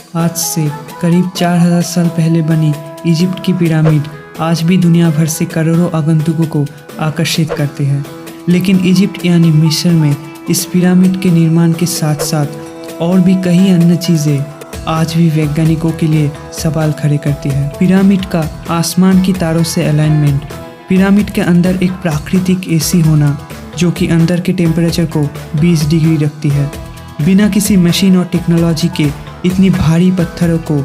आज से करीब 4000 साल पहले बनी इजिप्ट की पिरामिड आज भी दुनिया भर से करोड़ों आगंतुकों को आकर्षित करते हैं। लेकिन इजिप्ट यानी मिस्र में इस पिरामिड के निर्माण के साथ साथ और भी कई अन्य चीज़ें आज भी वैज्ञानिकों के लिए सवाल खड़े करती है। पिरामिड का आसमान की तारों से अलाइनमेंट, पिरामिड के अंदर एक प्राकृतिक एसी होना जो कि अंदर के टेम्परेचर को 20 डिग्री रखती है। बिना किसी मशीन और टेक्नोलॉजी के इतनी भारी पत्थरों को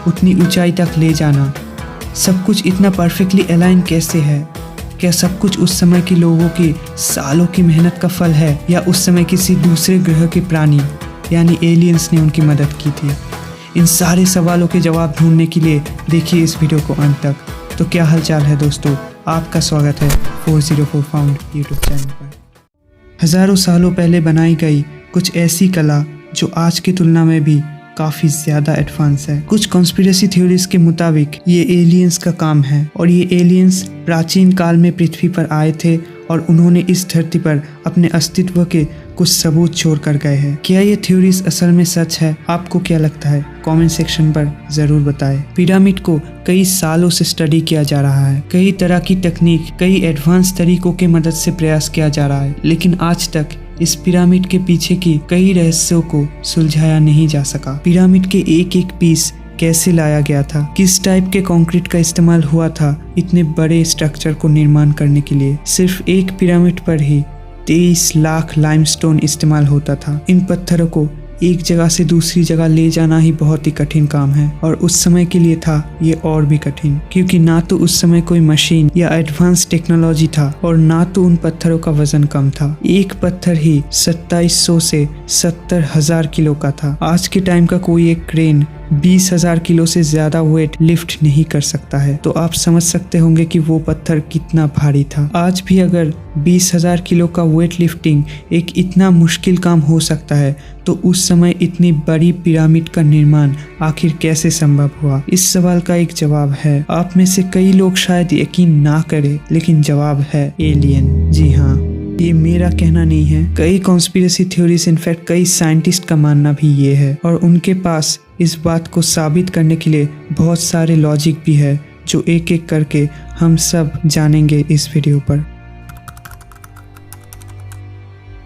उतनी ऊंचाई तक ले जाना, सब कुछ इतना परफेक्टली अलाइन कैसे है? क्या सब कुछ उस समय के लोगों की सालों की मेहनत का फल है या उस समय किसी दूसरे ग्रह के प्राणी यानी एलियंस ने उनकी मदद की थी? इन सारे सवालों के जवाब ढूंढने के लिए देखिए इस वीडियो को अंत तक। तो क्या हालचाल है दोस्तों, आपका स्वागत है 404 फाउंड यूट्यूब चैनल पर। हजारों सालों पहले बनाई गई कुछ ऐसी कला जो आज की तुलना में भी काफ़ी ज़्यादा एडवांस है। कुछ कॉन्स्पिरेसी थ्योरीज के मुताबिक ये एलियंस का काम है और ये एलियंस प्राचीन काल में पृथ्वी पर आए थे और उन्होंने इस धरती पर अपने अस्तित्व के कुछ सबूत छोड़ कर गए हैं। क्या ये थ्योरीज असल में सच है? आपको क्या लगता है? कमेंट सेक्शन पर ज़रूर बताएं। पिरामिड को कई सालों से स्टडी किया जा रहा है, कई तरह की तकनीक, कई एडवांस तरीकों के मदद से प्रयास किया जा रहा है, लेकिन आज तक इस पिरामिड के पीछे की कई रहस्यों को सुलझाया नहीं जा सका। पिरामिड के एक एक पीस कैसे लाया गया था, किस टाइप के कंक्रीट का इस्तेमाल हुआ था इतने बड़े स्ट्रक्चर को निर्माण करने के लिए? सिर्फ एक पिरामिड पर ही 23 लाख लाइमस्टोन इस्तेमाल होता था। इन पत्थरों को एक जगह से दूसरी जगह ले जाना ही बहुत ही कठिन काम है और उस समय के लिए था ये और भी कठिन, क्योंकि ना तो उस समय कोई मशीन या एडवांस टेक्नोलॉजी था और ना तो उन पत्थरों का वजन कम था। एक पत्थर ही 2700 से 70,000 किलो का था। आज के टाइम का कोई एक क्रेन 20,000 किलो से ज्यादा वेट लिफ्ट नहीं कर सकता है, तो आप समझ सकते होंगे कि वो पत्थर कितना भारी था। आज भी अगर 20,000 किलो का वेट लिफ्टिंग एक इतना मुश्किल काम हो सकता है, तो उस समय इतनी बड़ी पिरामिड का निर्माण आखिर कैसे संभव हुआ? इस सवाल का एक जवाब है। आप में से कई लोग शायद यकीन ना करें, लेकिन जवाब है एलियन। जी हाँ, ये मेरा कहना नहीं है। कई कॉन्स्पिरेसी थ्योरीज, इनफैक्ट कई साइंटिस्ट का मानना भी ये है और उनके पास इस बात को साबित करने के लिए बहुत सारे लॉजिक भी है जो एक एक करके हम सब जानेंगे इस वीडियो पर।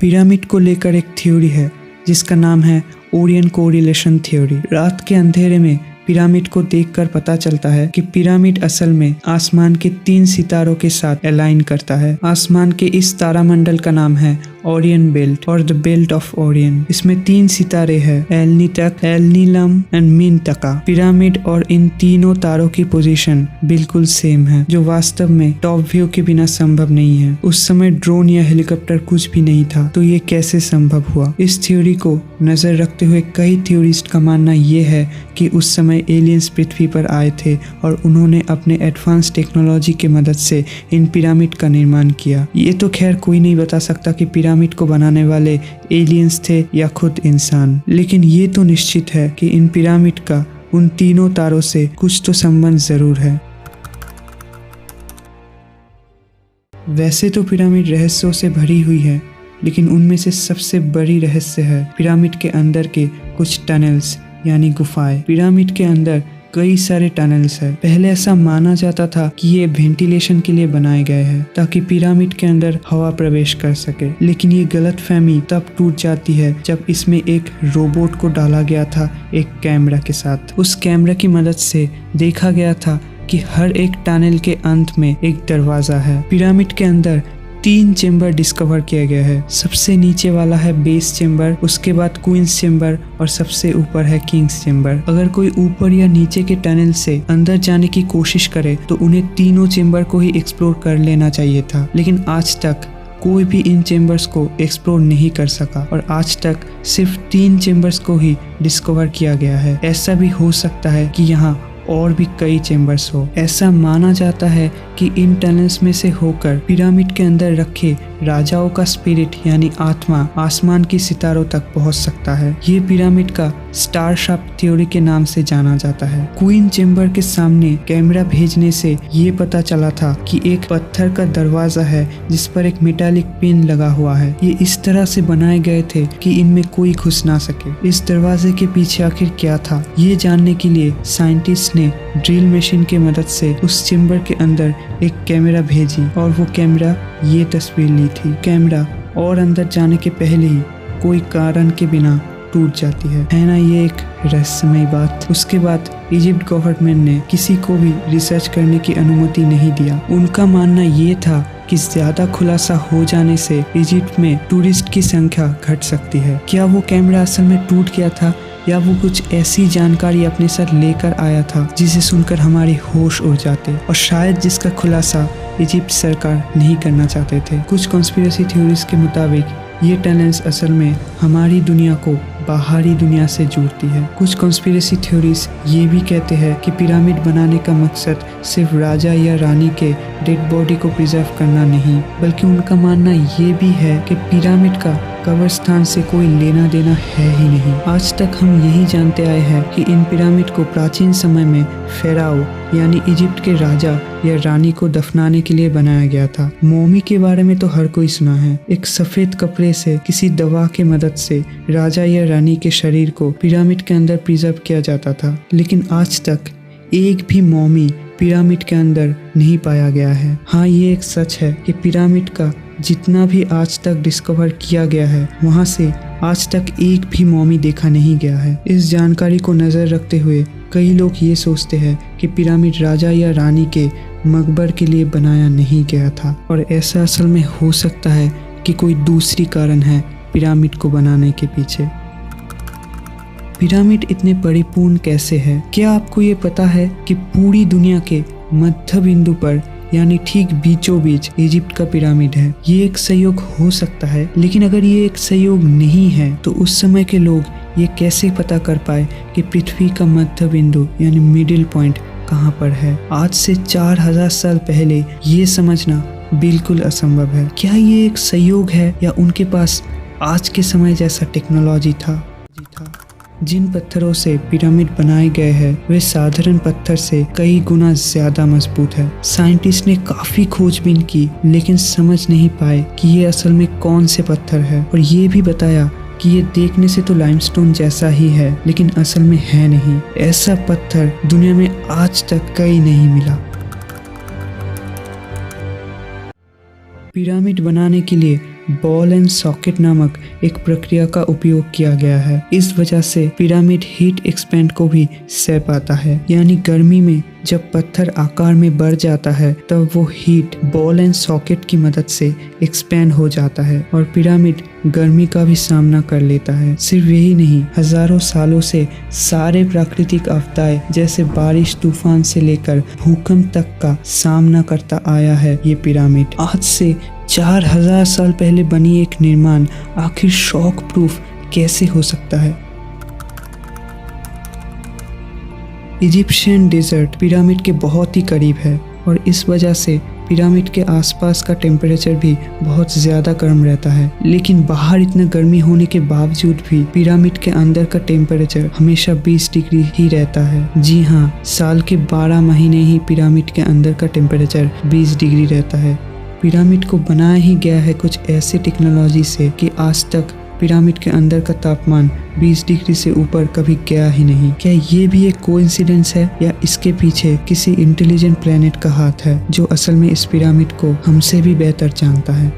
पिरामिड को लेकर एक थ्योरी है जिसका नाम है ओरियन कोरिलेशन थ्योरी। रात के अंधेरे में पिरामिड को देखकर पता चलता है कि पिरामिड असल में आसमान के 3 सितारों के साथ अलाइन करता है। आसमान के इस तारामंडल का नाम है ओरियन बेल्ट और द बेल्ट ऑफ ओरियन। इसमें 3 सितारे हैं, एलनीटक, एलनीलम एंड मिनतका। पिरामिड और इन तीनों तारों की पोजीशन बिल्कुल सेम है, जो वास्तव में टॉप व्यू के बिना संभव नहीं है। उस समय ड्रोन या हेलीकॉप्टर कुछ भी नहीं था, तो ये कैसे संभव हुआ? इस थ्योरी को नजर रखते हुए कई थ्योरिस्ट का मानना ये है कि उस समय एलियंस पृथ्वी पर आए थे और उन्होंने अपने एडवांस टेक्नोलॉजी के मदद से इन पिरामिड का निर्माण किया। ये तो खैर कोई नहीं बता सकता कि पिरामिड को बनाने वाले एलियंस थे या खुद इंसान, लेकिन ये तो निश्चित है कि इन पिरामिड का उन तीनों तारों से कुछ तो संबंध जरूर है। वैसे तो पिरामिड रहस्यों से भरी हुई है, लेकिन उनमें से सबसे बड़ी रहस्य है पिरामिड के अंदर के कुछ टनल्स यानी गुफाएं। पिरामिड के अंदर कई सारे टनल्स हैं। पहले ऐसा माना जाता था कि ये वेंटिलेशन के लिए बनाए गए हैं ताकि पिरामिड के अंदर हवा प्रवेश कर सके, लेकिन ये गलतफहमी तब टूट जाती है जब इसमें एक रोबोट को डाला गया था एक कैमरा के साथ। उस कैमरा की मदद से देखा गया था कि हर एक टनल के अंत में एक दरवाजा है। पिरामिड के अंदर 3 चेम्बर डिस्कवर किया गया है। सबसे नीचे वाला है बेस चेम्बर, उसके बाद क्वींस चेम्बर और सबसे ऊपर है किंग्स चेम्बर। अगर कोई ऊपर या नीचे के टनल से अंदर जाने की कोशिश करे तो उन्हें तीनों चेम्बर को ही एक्सप्लोर कर लेना चाहिए था, लेकिन आज तक कोई भी इन चेम्बर्स को एक्सप्लोर नहीं कर सका और आज तक सिर्फ 3 चेम्बर्स को ही डिस्कवर किया गया है। ऐसा भी हो सकता है कि यहाँ और भी कई चेम्बर्स हो। ऐसा माना जाता है कि इन टनल्स में से होकर पिरामिड के अंदर रखे राजाओं का स्पिरिट यानी आत्मा आसमान की सितारों तक पहुंच सकता है। ये पिरामिड का स्टार शाफ्ट थ्योरी के नाम से जाना जाता है। क्वीन चेम्बर के सामने कैमरा भेजने से ये पता चला था कि एक पत्थर का दरवाजा है जिस पर एक मेटालिक पिन लगा हुआ है। ये इस तरह से बनाए गए थे कि इनमें कोई घुस ना सके। इस दरवाजे के पीछे आखिर क्या था, ये जानने के लिए साइंटिस्ट ने ड्रिल मशीन की मदद से उस चेम्बर के अंदर एक कैमरा भेजी और वो कैमरा ये तस्वीर ली थी। कैमरा और अंदर जाने के पहले ही कोई कारण के बिना टूट जाती है ना। ये एक रहस्यमयी बात। उसके बाद इजिप्ट गवर्नमेंट ने किसी को भी रिसर्च करने की अनुमति नहीं दिया। उनका मानना ये था कि ज्यादा खुलासा हो जाने से इजिप्ट में टूरिस्ट की संख्या घट सकती है। क्या वो कैमरा असल में टूट गया था या वो कुछ ऐसी जानकारी अपने साथ लेकर आया था जिसे सुनकर हमारे होश उड़ जाते, और शायद जिसका खुलासा इजिप्ट सरकार नहीं करना चाहते थे। कुछ कॉन्स्पिरेसी थ्योरीज के मुताबिक ये टनल्स असल में हमारी दुनिया को बाहरी दुनिया से जोड़ती है। कुछ कॉन्स्पिरेसी थ्योरीज ये भी कहते हैं कि पिरामिड बनाने का मकसद सिर्फ राजा या रानी के डेड बॉडी को प्रिजर्व करना नहीं, बल्कि उनका मानना ये भी है कि पिरामिड का कब्रिस्तान से कोई लेना देना है ही नहीं। आज तक हम यही जानते आए हैं कि इन पिरामिड को प्राचीन समय में फेराओ यानी इजिप्ट के राजा या रानी को दफनाने के लिए बनाया गया था। मोमी के बारे में तो हर कोई सुना है। एक सफेद कपड़े से किसी दवा के मदद से राजा या रानी के शरीर को पिरामिड के अंदर प्रिजर्व किया जाता था, लेकिन आज तक एक भी मोमी पिरामिड के अंदर नहीं पाया गया है। हाँ, ये एक सच है कि पिरामिड का जितना भी आज तक डिस्कवर किया गया है वहाँ से आज तक एक भी मॉमी देखा नहीं गया है। इस जानकारी को नज़र रखते हुए कई लोग ये सोचते हैं कि पिरामिड राजा या रानी के मकबर के लिए बनाया नहीं गया था, और ऐसा असल में हो सकता है कि कोई दूसरी कारण है पिरामिड को बनाने के पीछे। पिरामिड इतने परिपूर्ण कैसे है? क्या आपको ये पता है कि पूरी दुनिया के मध्य बिंदु पर यानी ठीक बीचों बीच इजिप्ट का पिरामिड है? ये एक संयोग हो सकता है, लेकिन अगर ये एक संयोग नहीं है तो उस समय के लोग ये कैसे पता कर पाए कि पृथ्वी का मध्य बिंदु यानी मिडिल पॉइंट कहाँ पर है? आज से 4000 साल पहले ये समझना बिल्कुल असंभव है। क्या ये एक संयोग है या उनके पास आज के समय जैसा टेक्नोलॉजी था? जिन पत्थरों से पिरामिड बनाए गए हैं वे साधारण पत्थर से कई गुना ज्यादा मजबूत है। साइंटिस्ट ने काफी खोजबीन की लेकिन समझ नहीं पाए कि ये असल में कौन से पत्थर है, और ये भी बताया कि ये देखने से तो लाइमस्टोन जैसा ही है लेकिन असल में है नहीं। ऐसा पत्थर दुनिया में आज तक कहीं नहीं मिला। पिरामिड बनाने के लिए बॉल एंड सॉकेट नामक एक प्रक्रिया का उपयोग किया गया है। इस वजह से पिरामिड हीट एक्सपेंड को भी सह पाता है, यानी गर्मी में जब पत्थर आकार में बढ़ जाता है तब वो हीट बॉल एंड सॉकेट की मदद से एक्सपेंड हो जाता है और पिरामिड गर्मी का भी सामना कर लेता है। सिर्फ यही नहीं, हजारों सालों से सारे प्राकृतिक आपदाएं जैसे बारिश, तूफान से लेकर भूकंप तक का सामना करता आया है ये पिरामिड। आज से 4000 साल पहले बनी एक निर्माण आखिर शॉक प्रूफ कैसे हो सकता है? इजिप्शियन डेजर्ट पिरामिड के बहुत ही करीब है और इस वजह से पिरामिड के आसपास का टेम्परेचर भी बहुत ज़्यादा गर्म रहता है, लेकिन बाहर इतना गर्मी होने के बावजूद भी पिरामिड के अंदर का टेम्परेचर हमेशा 20 डिग्री ही रहता है। जी हाँ, साल के 12 महीने ही पिरामिड के अंदर का टेम्परेचर 20 डिग्री रहता है। पिरामिड को बनाया ही गया है कुछ ऐसे टेक्नोलॉजी से कि आज तक पिरामिड के अंदर का तापमान 20 डिग्री से ऊपर कभी गया ही नहीं। क्या ये भी एक कोइंसिडेंस है या इसके पीछे किसी इंटेलिजेंट प्लेनेट का हाथ है जो असल में इस पिरामिड को हमसे भी बेहतर जानता है?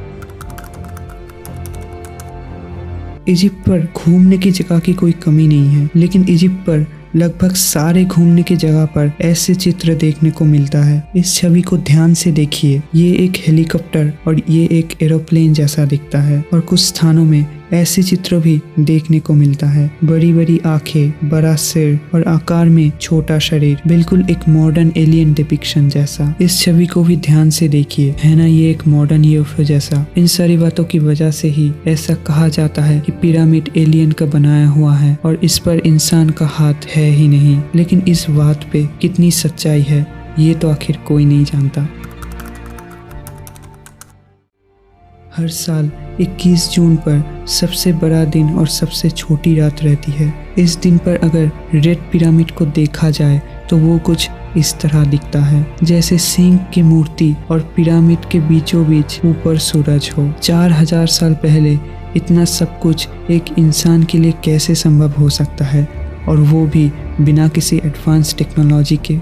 इजिप्ट पर घूमने की जगह की कोई कमी नहीं है, लेकिन इजिप्ट पर लगभग सारे घूमने की जगह पर ऐसे चित्र देखने को मिलता है। इस छवि को ध्यान से देखिए। ये एक हेलीकॉप्टर और ये एक एरोप्लेन जैसा दिखता है और कुछ स्थानों में ऐसे चित्र भी देखने को मिलता है। बड़ी बड़ी आंखें, बड़ा सिर और आकार में छोटा शरीर, बिल्कुल एक मॉडर्न एलियन डिपिक्शन जैसा। इस छवि को भी ध्यान से देखिए, है ना ये एक मॉडर्न यूएफओ जैसा। इन सारी बातों की वजह से ही ऐसा कहा जाता है कि पिरामिड एलियन का बनाया हुआ है और इस पर इंसान का हाथ है ही नहीं। लेकिन इस बात पे कितनी सच्चाई है ये तो आखिर कोई नहीं जानता। हर साल 21 जून पर सबसे बड़ा दिन और सबसे छोटी रात रहती है। इस दिन पर अगर रेड पिरामिड को देखा जाए तो वो कुछ इस तरह दिखता है, जैसे सिंह की मूर्ति और पिरामिड के बीचों बीच ऊपर सूरज हो। 4000 साल पहले इतना सब कुछ एक इंसान के लिए कैसे संभव हो सकता है, और वो भी बिना किसी एडवांस टेक्नोलॉजी के।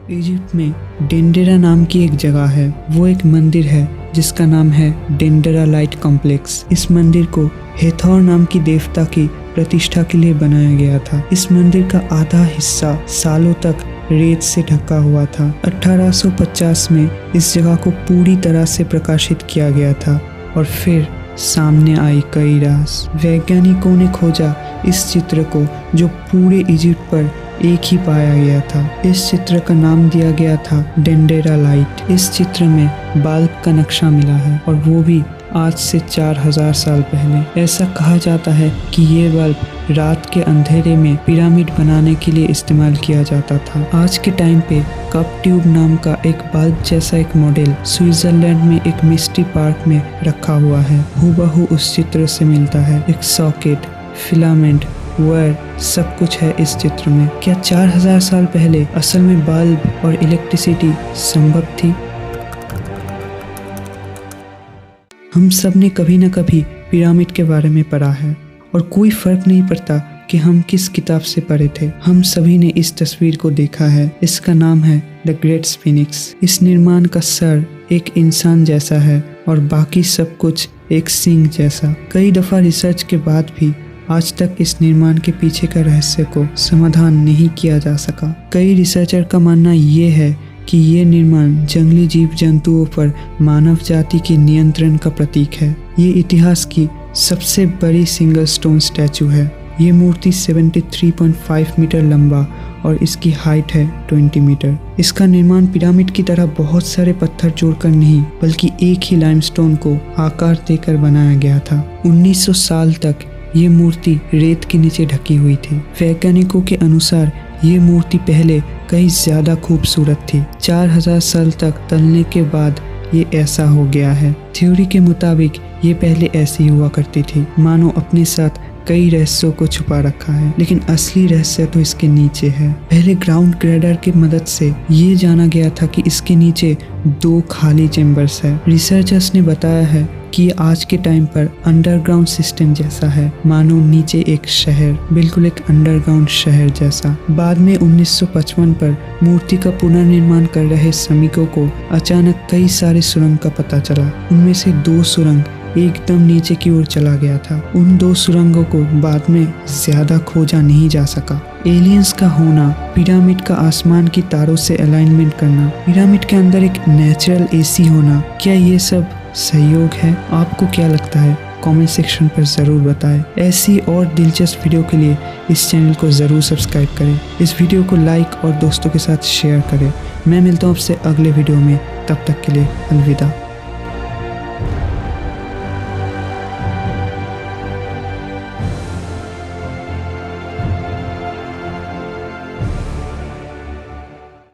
इजिप्ट में डेंडेरा नाम की एक जगह है। वो एक मंदिर है जिसका नाम है डेंडेरा लाइट कॉम्प्लेक्स। इस मंदिर को हेथोर नाम की देवता की प्रतिष्ठा के लिए बनाया गया था। इस मंदिर का आधा हिस्सा सालों तक रेत से ढका हुआ था। 1850 में इस जगह को पूरी तरह से प्रकाशित किया गया था और फिर सामने आई कई राज। वैज्ञानिकों ने खोजा इस चित्र को जो पूरे इजिप्ट पर एक ही पाया गया था। इस चित्र का नाम दिया गया था डेंडेरा लाइट। इस चित्र में बल्ब का नक्शा मिला है और वो भी आज से 4000 साल पहले। ऐसा कहा जाता है कि ये बल्ब रात के अंधेरे में पिरामिड बनाने के लिए इस्तेमाल किया जाता था। आज के टाइम पे कप ट्यूब नाम का एक बल्ब जैसा एक मॉडल स्विट्जरलैंड में एक मिस्ट्री पार्क में रखा हुआ है। हूबहू उस चित्र से मिलता है। एक सॉकेट, फिलामेंट, वायर सब कुछ है इस चित्र में। क्या 4000 साल पहले असल में बल्ब और इलेक्ट्रिसिटी संभव थी? हम सब ने कभी न कभी पिरामिड के बारे में पढ़ा है और कोई फर्क नहीं पड़ता कि हम किस किताब से पढ़े थे। हम सभी ने इस तस्वीर को देखा है। इसका नाम है द ग्रेट स्फिनिक्स। इस निर्माण का सर एक इंसान जैसा है और बाकी सब कुछ एक सिंह जैसा। कई दफा रिसर्च के बाद भी आज तक इस निर्माण के पीछे का रहस्य को समाधान नहीं किया जा सका। कई रिसर्चर का मानना ये है कि ये निर्माण जंगली जीव जंतुओं पर मानव जाति के नियंत्रण का प्रतीक है। ये इतिहास की सबसे बड़ी सिंगल स्टोन स्टैचू है। ये मूर्ति 73.5 मीटर लंबा और इसकी हाइट है 20 मीटर। इसका निर्माण पिरामिड की तरह बहुत सारे पत्थर जोड़कर नहीं बल्कि एक ही लाइमस्टोन को आकार देकर बनाया गया था। 1900 साल तक ये मूर्ति रेत के नीचे ढकी हुई थी। वैज्ञानिकों के अनुसार ये मूर्ति पहले कहीं ज्यादा खूबसूरत थी। 4000 साल तक तलने के बाद ये ऐसा हो गया है। थ्योरी के मुताबिक ये पहले ऐसी हुआ करती थी, मानो अपने साथ कई रहस्यों को छुपा रखा है, लेकिन असली रहस्य तो इसके नीचे है। पहले ग्राउंड ग्रेडर की मदद से ये जाना गया था कि इसके नीचे 2 खाली चेम्बर्स है। रिसर्चर्स ने बताया है कि आज के टाइम पर अंडरग्राउंड सिस्टम जैसा है, मानो नीचे एक शहर, बिल्कुल एक अंडरग्राउंड शहर जैसा। बाद में 1955 पर मूर्ति का पुनर्निर्माण कर रहे श्रमिकों को अचानक कई सारे सुरंग का पता चला। उनमें से 2 सुरंग एकदम नीचे की ओर चला गया था। उन 2 सुरंगों को बाद में ज्यादा खोजा नहीं जा सका। एलियंस का होना, पिरामिड का आसमान की तारों से अलाइनमेंट करना, पिरामिड के अंदर एक नेचुरल एसी होना, क्या ये सब सहयोग है? आपको क्या लगता है? कमेंट सेक्शन पर ज़रूर बताएं। ऐसी और दिलचस्प वीडियो के लिए इस चैनल को ज़रूर सब्सक्राइब करें। इस वीडियो को लाइक और दोस्तों के साथ शेयर करें। मैं मिलता हूँ आपसे अगले वीडियो में। तब तक के लिए अलविदा।